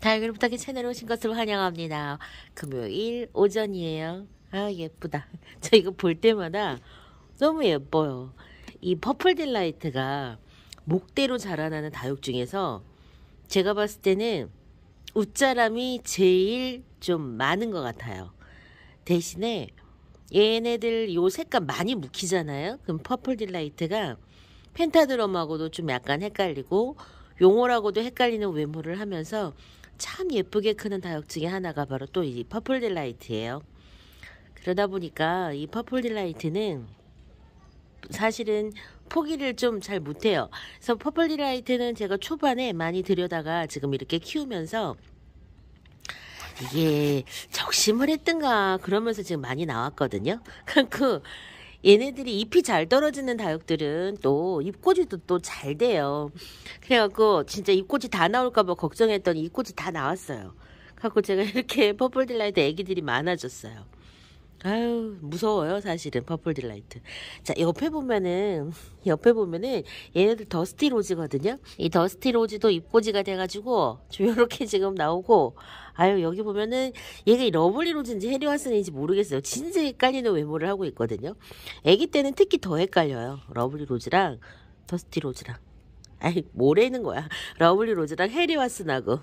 다육이를 부탁해 채널에 오신 것을 환영합니다. 금요일 오전이에요. 아 예쁘다. 저 이거 볼 때마다 너무 예뻐요. 이 퍼플 딜라이트가 목대로 자라나는 다육 중에서 제가 봤을 때는 웃자람이 제일 좀 많은 것 같아요. 대신에 얘네들 요 색감 많이 묵히잖아요. 그럼 퍼플 딜라이트가 펜타드럼하고도 좀 약간 헷갈리고 용어라고도 헷갈리는 외모를 하면서 참 예쁘게 크는 다육 중에 하나가 바로 또 이 퍼플 딜라이트예요. 그러다 보니까 이 퍼플 딜라이트는 사실은 포기를 좀 잘 못해요. 그래서 퍼플 딜라이트는 제가 초반에 많이 들여다가 지금 이렇게 키우면서 이게 적심을 했던가 그러면서 지금 많이 나왔거든요. 그 얘네들이 잎이 잘 떨어지는 다육들은 또 잎꽂이도 또 잘 돼요. 그래갖고 진짜 잎꽂이 다 나올까봐 걱정했더니 잎꽂이 다 나왔어요. 그래갖고 제가 이렇게 퍼플 딜라이트 애기들이 많아졌어요. 아유 무서워요 사실은 퍼플 딜라이트. 자 옆에 보면은 얘네들 더스티 로즈거든요. 이 더스티 로즈도 잎꽂이가 돼가지고 좀 이렇게 지금 나오고, 아유 여기 보면은 얘가 러블리 로즈인지 해리와슨인지 모르겠어요. 진짜 헷갈리는 외모를 하고 있거든요. 애기 때는 특히 더 헷갈려요. 러블리 로즈랑 더스티 로즈랑, 아이 뭐래는 거야. 러블리 로즈랑 해리와슨하고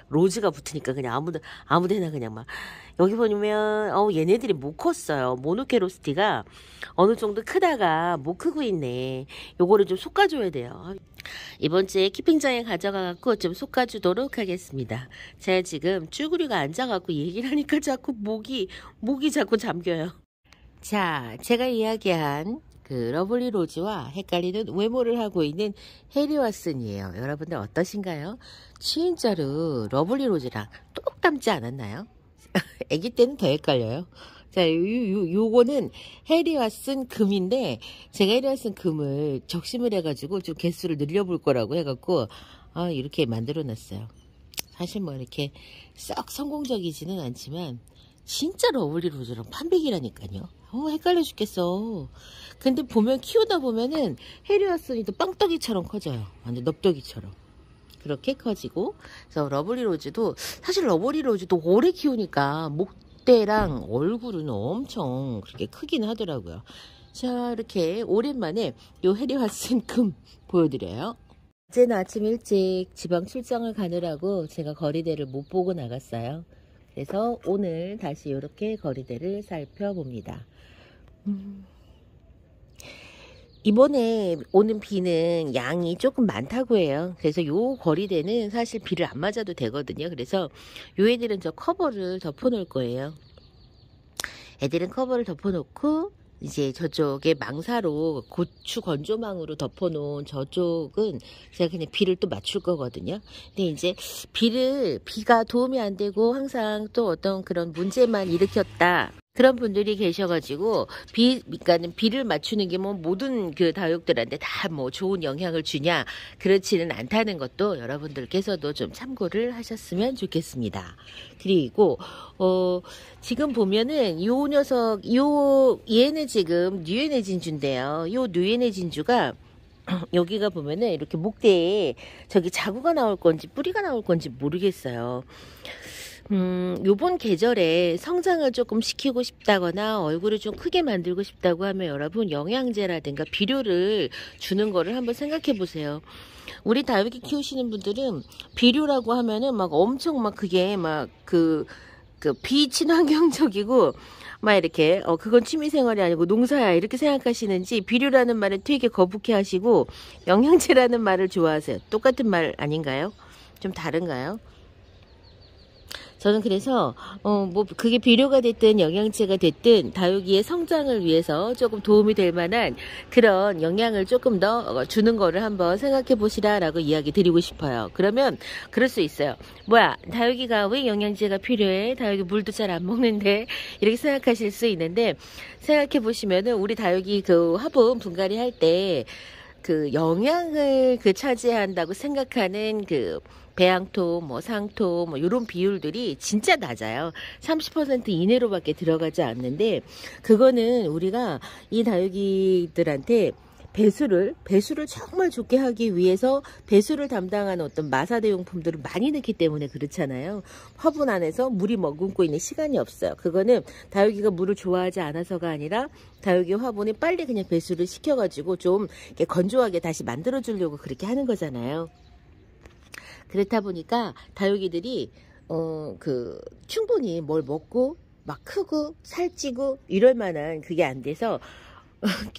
로즈가 붙으니까 그냥 아무데나 그냥 막. 여기 보면 얘네들이 못 컸어요. 모노케로스티가 어느 정도 크다가 못 크고 있네. 요거를 좀 솎아줘야 돼요. 이번 주에 키핑장에 가져가갖고 좀 솎아주도록 하겠습니다. 제가 지금 쭈구리가 앉아갖고 얘기를 하니까 자꾸 목이 자꾸 잠겨요. 자, 제가 이야기한 그 러블리 로즈와 헷갈리는 외모를 하고 있는 해리와슨이에요. 여러분들 어떠신가요? 진짜로 러블리 로즈랑 똑 닮지 않았나요? 아기 때는 더 헷갈려요. 자, 요거는 해리와슨 금인데 제가 해리와슨 금을 적심을 해가지고 좀 개수를 늘려볼 거라고 해갖고 이렇게 만들어 놨어요. 사실 뭐 이렇게 썩 성공적이지는 않지만 진짜 러블리 로즈랑 판백이라니까요. 헷갈려 죽겠어. 근데 키우다 보면은 해리와슨이 또 빵떡이처럼 커져요. 완전 넙떡이처럼. 그렇게 커지고. 그래서 러블리 로즈도 사실 러블리 로즈도 오래 키우니까 목대랑 얼굴은 엄청 그렇게 크긴 하더라고요. 자, 이렇게 오랜만에 요 해리와슨 금 보여드려요. 어제는 아침 일찍 지방 출장을 가느라고 제가 거리대를 못 보고 나갔어요. 그래서 오늘 다시 이렇게 거리대를 살펴봅니다. 이번에 오는 비는 양이 조금 많다고 해요. 그래서 요 거리대는 사실 비를 안 맞아도 되거든요. 그래서 요 애들은 저 커버를 덮어 놓을 거예요. 애들은 커버를 덮어 놓고 이제 저쪽에 망사로 고추 건조망으로 덮어 놓은 저쪽은 제가 그냥 비를 또 맞출 거거든요. 근데 이제 비가 도움이 안 되고 항상 또 어떤 그런 문제만 일으켰다, 그런 분들이 계셔가지고 그러니까는 비를 맞추는 게 뭐 모든 그 다육들한테 다 뭐 좋은 영향을 주냐, 그렇지는 않다는 것도 여러분들께서도 좀 참고를 하셨으면 좋겠습니다. 그리고 지금 보면은 요 녀석 얘는 지금 뉴에네 진주인데요. 요 뉴에네 진주가 여기가 보면은 이렇게 목대에 저기 자구가 나올 건지 뿌리가 나올 건지 모르겠어요. 요번 계절에 성장을 조금 시키고 싶다거나 얼굴을 좀 크게 만들고 싶다고 하면 여러분 영양제라든가 비료를 주는 거를 한번 생각해 보세요. 우리 다육이 키우시는 분들은 비료라고 하면은 막 엄청 막 그게 막 그 비친환경적이고 막 이렇게 그건 취미생활이 아니고 농사야 이렇게 생각하시는지 비료라는 말은 되게 거북해 하시고 영양제라는 말을 좋아하세요. 똑같은 말 아닌가요? 좀 다른가요? 저는 그래서 뭐 그게 비료가 됐든 영양제가 됐든 다육이의 성장을 위해서 조금 도움이 될 만한 그런 영양을 조금 더 주는 거를 한번 생각해 보시라라고 이야기 드리고 싶어요. 그러면 그럴 수 있어요. 뭐야, 다육이가 왜 영양제가 필요해? 다육이 물도 잘 안 먹는데, 이렇게 생각하실 수 있는데, 생각해 보시면은 우리 다육이 그 화분 분갈이 할 때 그 영양을 차지한다고 생각하는 그 배양토, 뭐 상토, 뭐 이런 비율들이 진짜 낮아요. 30% 이내로밖에 들어가지 않는데, 그거는 우리가 이 다육이들한테 배수를 정말 좋게 하기 위해서 배수를 담당하는 어떤 마사대 용품들을 많이 넣기 때문에 그렇잖아요. 화분 안에서 물이 머금고 있는 시간이 없어요. 그거는 다육이가 물을 좋아하지 않아서가 아니라 다육이 화분이 빨리 그냥 배수를 시켜가지고 좀 이렇게 건조하게 다시 만들어 주려고 그렇게 하는 거잖아요. 그렇다 보니까 다육이들이 충분히 뭘 먹고 막 크고 살찌고 이럴 만한 그게 안 돼서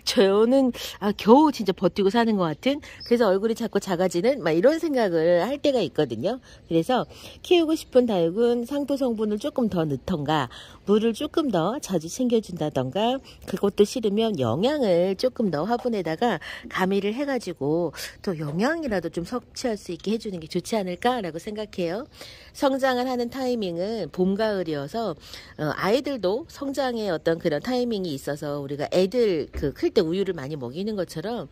저는 겨우 진짜 버티고 사는 것 같은, 그래서 얼굴이 자꾸 작아지는 막 이런 생각을 할 때가 있거든요. 그래서 키우고 싶은 다육은 상토 성분을 조금 더 넣던가 물을 조금 더 자주 챙겨준다던가, 그것도 싫으면 영양을 조금 더 화분에다가 가미를 해가지고 또 영양이라도 좀 섭취할 수 있게 해주는 게 좋지 않을까라고 생각해요. 성장을 하는 타이밍은 봄, 가을이어서 아이들도 성장의 어떤 그런 타이밍이 있어서 우리가 애들 클 때 우유를 많이 먹이는 것처럼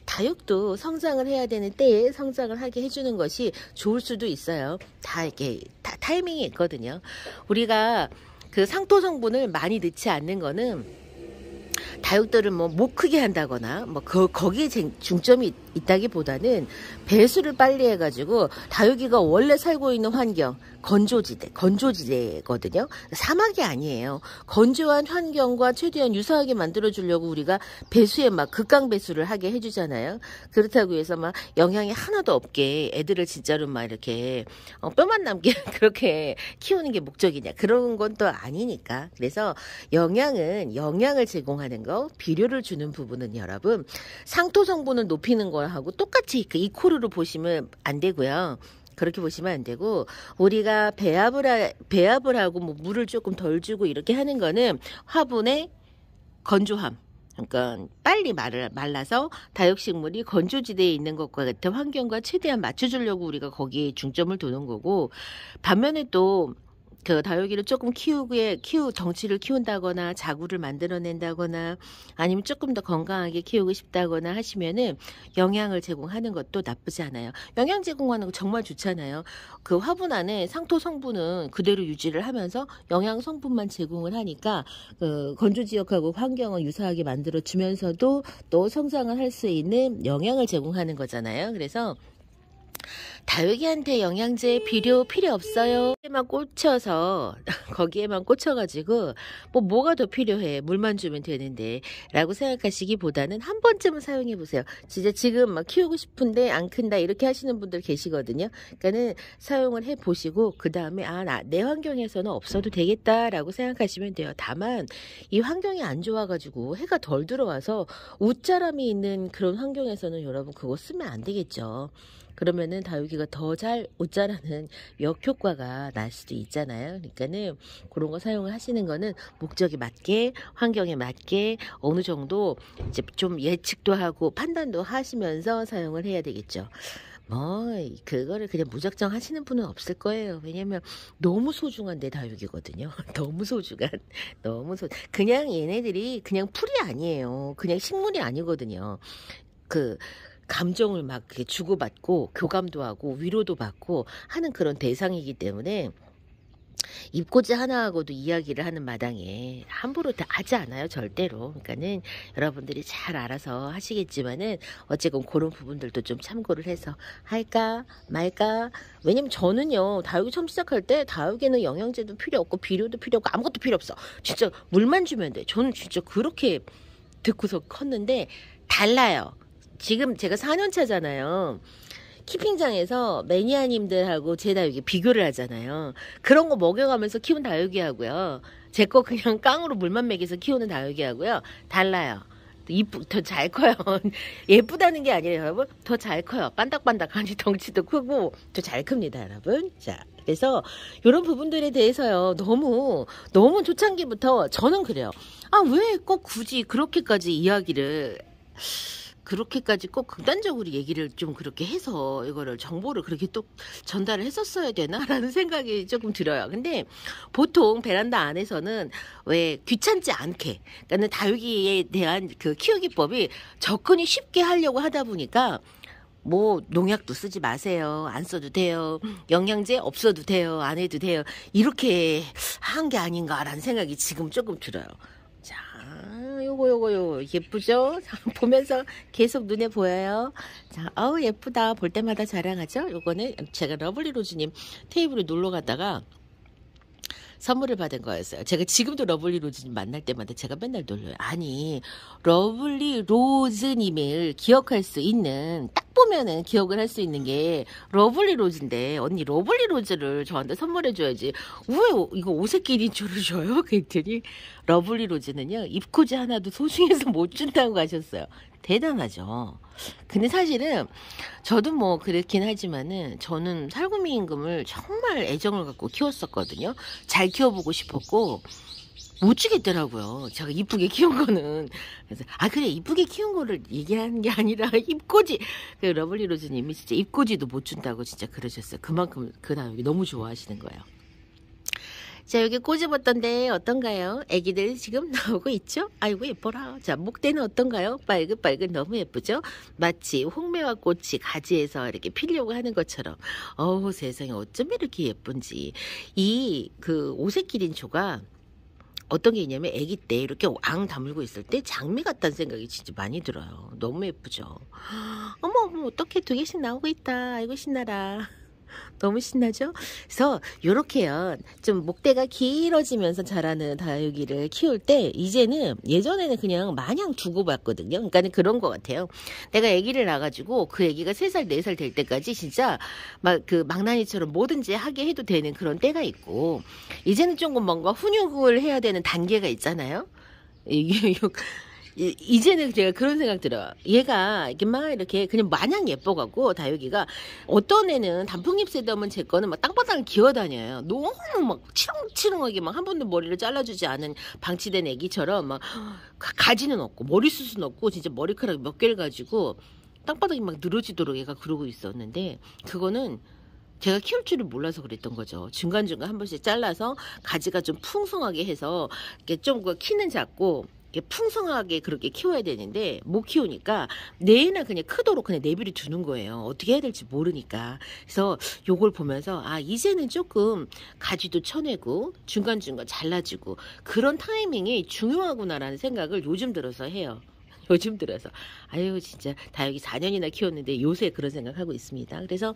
다육도 성장을 해야 되는 때에 성장을 하게 해주는 것이 좋을 수도 있어요. 다 이렇게 타이밍이 있거든요. 우리가 그 상토 성분을 많이 넣지 않는 거는 다육들을 못 크게 한다거나 거기에 중점이 있다기보다는 배수를 빨리 해가지고 다육이가 원래 살고 있는 환경, 건조지대거든요. 사막이 아니에요. 건조한 환경과 최대한 유사하게 만들어주려고 우리가 배수에 극강 배수를 하게 해주잖아요. 그렇다고 해서 영양이 하나도 없게 애들을 진짜로 이렇게 뼈만 남게 그렇게 키우는 게 목적이냐, 그런 건 또 아니니까. 그래서 영양을 제공하는 거, 비료를 주는 부분은 여러분 상토 성분을 높이는 거하고 똑같이 이코르로 보시면 안 되고요. 그렇게 보시면 안 되고, 우리가 배합을 하고 물을 조금 덜 주고 이렇게 하는 거는 화분의 건조함, 그러니까 빨리 말라서 다육식물이 건조지대에 있는 것과 같은 환경과 최대한 맞춰주려고 우리가 거기에 중점을 두는 거고, 반면에 또 다육이를 조금 덩치를 키운다거나 자구를 만들어낸다거나 아니면 조금 더 건강하게 키우고 싶다거나 하시면은 영양을 제공하는 것도 나쁘지 않아요. 영양 제공하는 거 정말 좋잖아요. 그 화분 안에 상토 성분은 그대로 유지를 하면서 영양 성분만 제공을 하니까 건조 지역하고 환경을 유사하게 만들어 주면서도 또 성장을 할 수 있는 영양을 제공하는 거잖아요. 그래서 다육이한테 영양제, 비료 필요 없어요. 거기에만 꽂혀가지고 뭐가 더 필요해, 물만 주면 되는데 라고 생각하시기보다는 한 번쯤은 사용해 보세요. 진짜 지금 키우고 싶은데 안 큰다 이렇게 하시는 분들 계시거든요. 그러니까는 사용을 해 보시고 그 다음에 내 환경에서는 없어도 되겠다라고 생각하시면 돼요. 다만 이 환경이 안 좋아가지고 해가 덜 들어와서 웃자람이 있는 그런 환경에서는 여러분 그거 쓰면 안 되겠죠. 그러면은 다육이가 더 잘 옷자라는 역효과가 날 수도 있잖아요. 그러니까는 그런 거 사용을 하시는 거는 목적에 맞게, 환경에 맞게 어느 정도 이제 좀 예측도 하고 판단도 하시면서 사용을 해야 되겠죠. 그거를 그냥 무작정 하시는 분은 없을 거예요. 왜냐면 너무 소중한 내 다육이거든요. 너무 그냥 얘네들이 그냥 풀이 아니에요. 그냥 식물이 아니거든요. 감정을 이렇게 주고받고 교감도 하고 위로도 받고 하는 그런 대상이기 때문에 입꼬지 하나하고도 이야기를 하는 마당에 함부로 다 하지 않아요. 절대로. 그러니까는 여러분들이 잘 알아서 하시겠지만은 어쨌건 그런 부분들도 좀 참고를 해서 할까 말까. 왜냐면 저는요, 다육이 처음 시작할 때 다육이는 영양제도 필요 없고 비료도 필요 없고 아무것도 필요 없어. 진짜 물만 주면 돼. 저는 진짜 그렇게 듣고서 컸는데 달라요. 지금 제가 4년 차잖아요. 키핑장에서 매니아님들하고 제 다육이 비교를 하잖아요. 그런 거 먹여가면서 키운 다육이하고요. 제 거 그냥 깡으로 물만 먹여서 키우는 다육이하고요. 달라요. 더 잘 커요. 예쁘다는 게 아니라 여러분, 더 잘 커요. 반딱반딱하니 덩치도 크고 더 잘 큽니다, 여러분. 자, 그래서 이런 부분들에 대해서요, 너무 초창기부터 저는 그래요. 왜 꼭 굳이 그렇게까지 이야기를 그렇게까지 꼭 극단적으로 얘기를 좀 그렇게 해서 이거를 정보를 그렇게 또 전달을 했었어야 되나라는 생각이 조금 들어요. 근데 보통 베란다 안에서는 왜 귀찮지 않게, 그러니까 다육이에 대한 키우기법이 접근이 쉽게 하려고 하다 보니까 농약도 쓰지 마세요. 안 써도 돼요. 영양제 없어도 돼요. 안 해도 돼요. 이렇게 한 게 아닌가라는 생각이 지금 조금 들어요. 자, 요거 예쁘죠? 보면서 계속 눈에 보여요. 자, 어우 예쁘다. 볼 때마다 자랑하죠? 요거는 제가 러블리 로즈님 테이블에 놀러 갔다가 선물을 받은 거였어요. 제가 지금도 러블리 로즈님 만날 때마다 제가 맨날 놀려요. 아니, 러블리 로즈님을 기억할 수 있는, 딱 보면은 기억을 할 수 있는 게 러블리 로즈인데, 언니 러블리 로즈를 저한테 선물해줘야지. 왜 이거 오색끼리 줄을 줘요? 그랬더니, 러블리 로즈는요, 입꼬지 하나도 소중해서 못 준다고 하셨어요. 대단하죠. 근데 사실은 저도 뭐 그렇긴 하지만은 저는 살구미 임금을 정말 애정을 갖고 키웠었거든요. 잘 키워보고 싶었고 못 주겠더라고요. 제가 이쁘게 키운 거는. 그래서 그래 이쁘게 키운 거를 얘기하는 게 아니라 입꼬지. 그 러블리 로즈님이 진짜 입꼬지도 못 준다고 진짜 그러셨어요. 그만큼 그 다음에 너무 좋아하시는 거예요. 자, 여기 꼬집었던데 어떤가요? 애기들 지금 나오고 있죠? 아이고 예뻐라. 자, 목대는 어떤가요? 빨글빨글 너무 예쁘죠? 마치 홍매와 꽃이 가지에서 이렇게 피려고 하는 것처럼. 어우 세상에 어쩜 이렇게 예쁜지. 이 그 오색기린초가 어떤 게 있냐면 애기 때 이렇게 앙 다물고 있을 때 장미 같다는 생각이 진짜 많이 들어요. 너무 예쁘죠? 어머 어떻게 두 개씩 나오고 있다. 아이고 신나라. 너무 신나죠? 그래서 요렇게요. 좀 목대가 길어지면서 자라는 다육이를 키울 때 이제는 예전에는 그냥 마냥 두고 봤거든요. 그러니까는 그런 것 같아요. 내가 아기를 낳아가지고 그 아기가 3살, 4살 될 때까지 진짜 막 그 망나니처럼 뭐든지 하게 해도 되는 그런 때가 있고 이제는 조금 뭔가 훈육을 해야 되는 단계가 있잖아요. 이제는 제가 그런 생각 들어요. 얘가 이렇게 막 이렇게 그냥 마냥 예뻐갖고 다육이가 어떤 애는 단풍잎 새더면 제 거는 막 땅바닥을 기어다녀요. 너무 막 치렁치렁하게 막 한 번도 머리를 잘라주지 않은 방치된 애기처럼 막 가지는 없고 머리숱은 없고 진짜 머리카락 몇 개를 가지고 땅바닥이 막 늘어지도록 얘가 그러고 있었는데 그거는 제가 키울 줄을 몰라서 그랬던 거죠. 중간중간 한 번씩 잘라서 가지가 좀 풍성하게 해서 이렇게 좀 키는 작고 풍성하게 그렇게 키워야 되는데 못 키우니까 내나 그냥 크도록 그냥 내비를 두는 거예요. 어떻게 해야 될지 모르니까. 그래서 요걸 보면서 이제는 조금 가지도 쳐내고 중간중간 잘라주고 그런 타이밍이 중요하구나라는 생각을 요즘 들어서 해요. 요즘 들어서 아유 진짜 다육이 4년이나 키웠는데 요새 그런 생각하고 있습니다. 그래서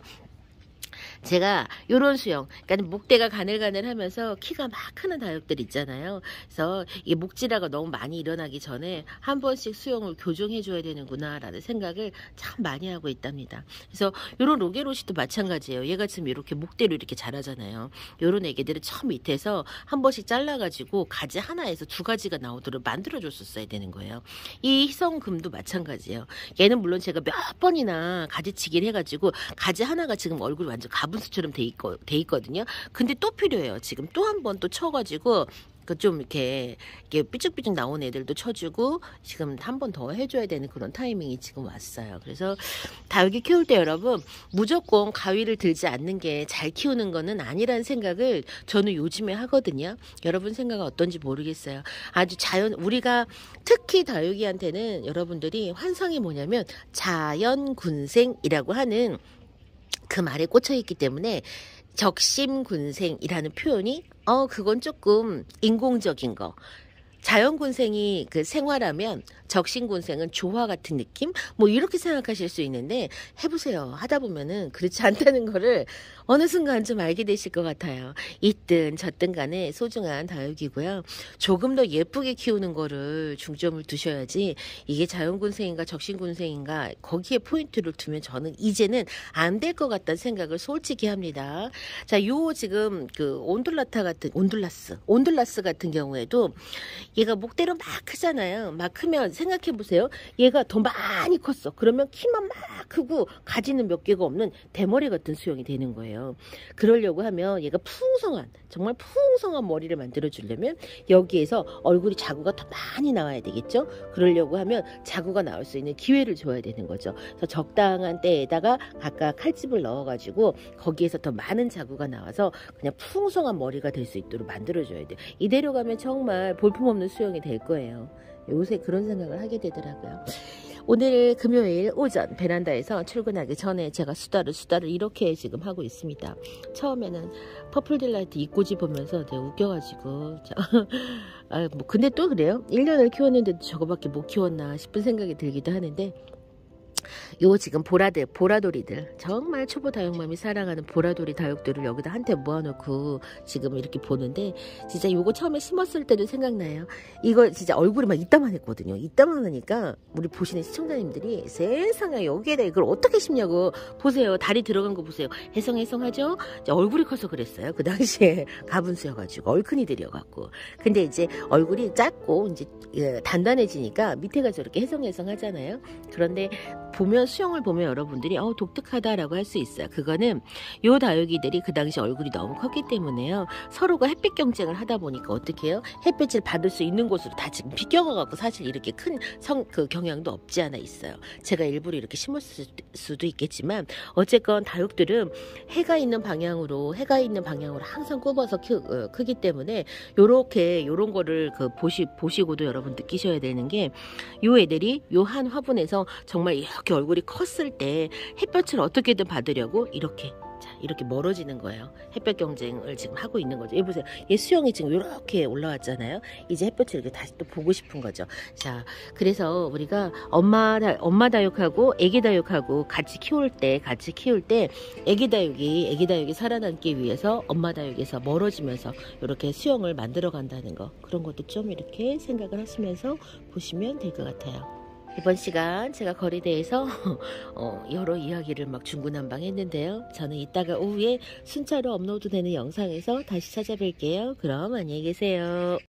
제가 요런 수영, 그러니까 목대가 가늘가늘하면서 키가 막 크는 다육들 있잖아요. 그래서 이 목질화가 너무 많이 일어나기 전에 한 번씩 수영을 교정해줘야 되는구나 라는 생각을 참 많이 하고 있답니다. 그래서 요런 로게로시도 마찬가지예요. 얘가 지금 이렇게 목대로 이렇게 자라잖아요. 요런 애기들은 처음 밑에서 한 번씩 잘라가지고 가지 하나에서 2가지가 나오도록 만들어줬었어야 되는 거예요. 이 희성금도 마찬가지예요. 얘는 물론 제가 몇 번이나 가지치기를 해가지고 가지 하나가 지금 얼굴 완전 가분수처럼 돼 있거든요. 근데 또 필요해요. 지금 또 한 번 또 쳐가지고 좀 이렇게 삐죽삐죽 나온 애들도 쳐주고 지금 한 번 더 해줘야 되는 그런 타이밍이 지금 왔어요. 그래서 다육이 키울 때 여러분 무조건 가위를 들지 않는 게 잘 키우는 거는 아니라는 생각을 저는 요즘에 하거든요. 여러분 생각은 어떤지 모르겠어요. 아주 우리가 특히 다육이한테는 여러분들이 환상이 뭐냐면 자연군생이라고 하는 그 말에 꽂혀있기 때문에 적심군생이라는 표현이 그건 조금 인공적인 거. 자연군생이 그 생활하면 적심군생은 조화 같은 느낌? 뭐 이렇게 생각하실 수 있는데 해보세요. 하다 보면은 그렇지 않다는 거를 어느 순간 좀 알게 되실 것 같아요. 있든 저든 간에 소중한 다육이고요. 조금 더 예쁘게 키우는 거를 중점을 두셔야지 이게 자연군생인가 적심군생인가 거기에 포인트를 두면 저는 이제는 안 될 것 같다는 생각을 솔직히 합니다. 자, 요 지금 그 온둘라스 같은 경우에도 얘가 목대로 막 크잖아요. 막 크면 생각해보세요. 얘가 더 많이 컸어. 그러면 키만 막 크고 가지는 몇 개가 없는 대머리 같은 수영이 되는 거예요. 그러려고 하면 얘가 정말 풍성한 머리를 만들어 주려면 여기에서 얼굴이 자구가 더 많이 나와야 되겠죠. 그러려고 하면 자구가 나올 수 있는 기회를 줘야 되는 거죠. 그래서 적당한 때에다가 각각 칼집을 넣어가지고 거기에서 더 많은 자구가 나와서 그냥 풍성한 머리가 될 수 있도록 만들어줘야 돼요. 이대로 가면 정말 볼품없는 수영이 될 거예요. 요새 그런 생각을 하게 되더라고요. 오늘 금요일 오전 베란다에서 출근하기 전에 제가 수다를 이렇게 지금 하고 있습니다. 처음에는 퍼플 딜라이트 입꼬지 보면서 내가 웃겨가지고 뭐 근데 또 그래요. 1년을 키웠는데도 저거밖에 못 키웠나 싶은 생각이 들기도 하는데, 요 지금 보라돌이들, 정말 초보 다육맘이 사랑하는 보라돌이 다육들을 여기다 한테 모아놓고 지금 이렇게 보는데, 진짜 요거 처음에 심었을 때도 생각나요. 이거 진짜 얼굴이 막 이따만 했거든요. 이따만 하니까 우리 보시는 시청자님들이 세상에 여기에다 이걸 어떻게 심냐고. 보세요, 다리 들어간 거 보세요. 해성해성하죠. 얼굴이 커서 그랬어요. 그 당시에 가분수여가지고 얼큰이들이어갖고. 근데 이제 얼굴이 작고 이제 단단해지니까 밑에가 저렇게 해성해성하잖아요. 그런데 수영을 보면 여러분들이 독특하다라고 할 수 있어요. 그거는 요 다육이들이 그 당시 얼굴이 너무 컸기 때문에요. 서로가 햇빛 경쟁을 하다 보니까 어떻게 해요? 햇빛을 받을 수 있는 곳으로 다 지금 비껴가갖고 사실 이렇게 큰 그 경향도 없지 않아 있어요. 제가 일부러 이렇게 심었을 수도 있겠지만, 어쨌건 다육들은 해가 있는 방향으로 항상 굽어서 크기 때문에 요런 거를 보시고도 여러분 느끼셔야 되는 게, 요 애들이 요 한 화분에서 정말 이렇게 얼굴이 컸을 때 햇볕을 어떻게든 받으려고 이렇게 멀어지는 거예요. 햇볕 경쟁을 지금 하고 있는 거죠. 얘 보세요. 얘 수영이 지금 이렇게 올라왔잖아요. 이제 햇볕을 이렇게 다시 또 보고 싶은 거죠. 자, 그래서 우리가 엄마 다육하고 애기 다육하고 같이 키울 때 애기 다육이 살아남기 위해서 엄마 다육에서 멀어지면서 이렇게 수영을 만들어 간다는 거, 그런 것도 좀 이렇게 생각을 하시면서 보시면 될 것 같아요. 이번 시간 제가 거리대에서 여러 이야기를 막 중구난방했는데요. 저는 이따가 오후에 순차로 업로드되는 영상에서 다시 찾아뵐게요. 그럼 안녕히 계세요.